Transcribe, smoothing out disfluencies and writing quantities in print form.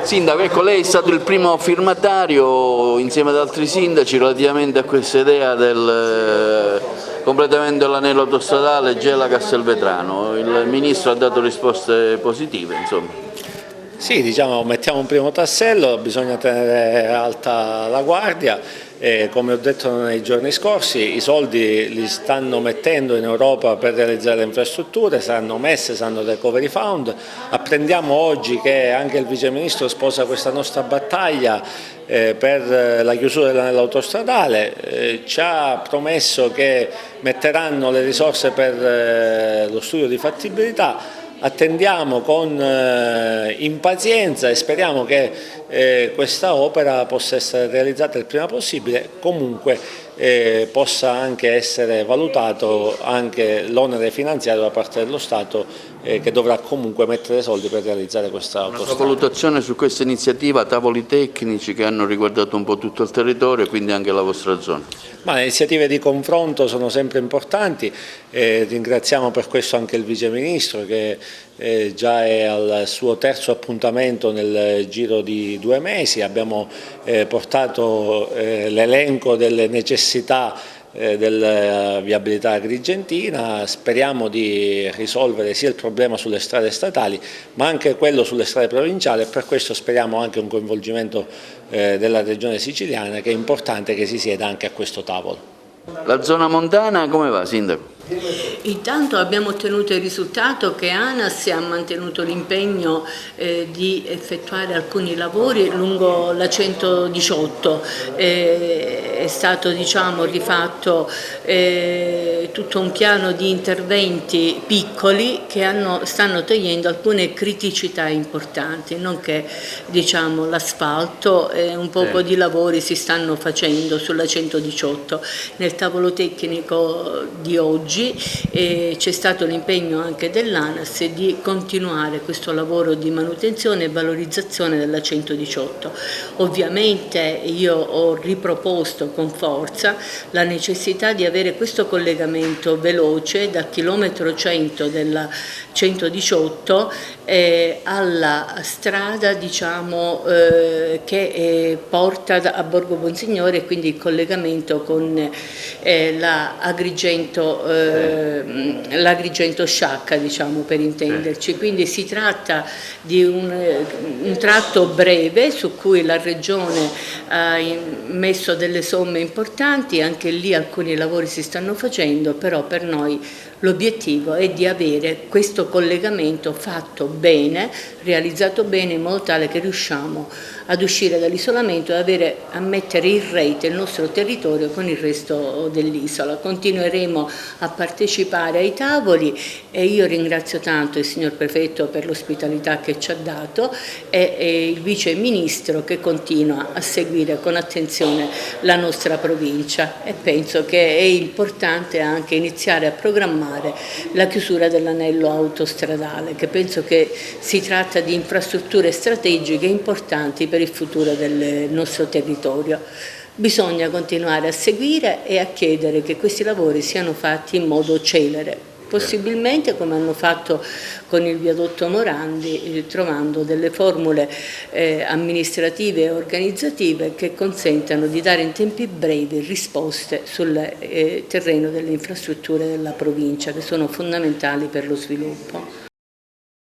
Sindaco, ecco, lei è stato il primo firmatario insieme ad altri sindaci relativamente a questa idea del completamento dell'anello autostradale Gela-Castelvetrano. Il Ministro ha dato risposte positive, insomma. Sì, diciamo, mettiamo un primo tassello, bisogna tenere alta la guardia. Come ho detto nei giorni scorsi, i soldi li stanno mettendo in Europa per realizzare le infrastrutture, saranno messe, saranno del Recovery Fund. Apprendiamo oggi che anche il Vice Ministro sposa questa nostra battaglia per la chiusura dell'anello autostradale, ci ha promesso che metteranno le risorse per lo studio di fattibilità. Attendiamo con impazienza e speriamo che questa opera possa essere realizzata il prima possibile, comunque possa anche essere valutato anche l'onere finanziario da parte dello Stato che dovrà comunque mettere soldi per realizzare questa autostrada. Una valutazione su questa iniziativa, tavoli tecnici che hanno riguardato un po' tutto il territorio e quindi anche la vostra zona? Ma le iniziative di confronto sono sempre importanti, ringraziamo per questo anche il Vice Ministro che già è al suo terzo appuntamento nel giro di 2 mesi, abbiamo portato l'elenco delle necessità della viabilità agrigentina, speriamo di risolvere sia il problema sulle strade statali ma anche quello sulle strade provinciali e per questo speriamo anche un coinvolgimento della Regione Siciliana, che è importante che si sieda anche a questo tavolo. La zona montana come va, Sindaco? Intanto abbiamo ottenuto il risultato che ANAS ha mantenuto l'impegno di effettuare alcuni lavori lungo la 118, è stato rifatto tutto un piano di interventi piccoli che stanno togliendo alcune criticità importanti, nonché l'asfalto e un poco di lavori si stanno facendo sulla 118. Nel tavolo tecnico di oggi c'è stato l'impegno anche dell'ANAS di continuare questo lavoro di manutenzione e valorizzazione della 118. Ovviamente io ho riproposto con forza la necessità di avere questo collegamento veloce da chilometro 100 della 118 alla strada che porta a Borgo Bonsignore e quindi il collegamento con l'Agrigento Sciacca, per intenderci. Quindi si tratta di un tratto breve su cui la Regione ha messo delle somme importanti, anche lì alcuni lavori si stanno facendo, però per noi l'obiettivo è di avere questo collegamento fatto bene, realizzato bene, in modo tale che riusciamo ad uscire dall'isolamento e a mettere in rete il nostro territorio con il resto dell'isola. Continueremo a partecipare ai tavoli e io ringrazio tanto il signor Prefetto per l'ospitalità che ci ha dato e il Vice Ministro che continua a seguire con attenzione la nostra provincia, e penso che è importante anche iniziare a programmare la chiusura dell'anello autostradale, che penso che si tratta di infrastrutture strategiche importanti per il futuro del nostro territorio. Bisogna continuare a seguire e a chiedere che questi lavori siano fatti in modo celere, possibilmente come hanno fatto con il viadotto Morandi, trovando delle formule amministrative e organizzative che consentano di dare in tempi brevi risposte sul terreno delle infrastrutture della provincia, che sono fondamentali per lo sviluppo.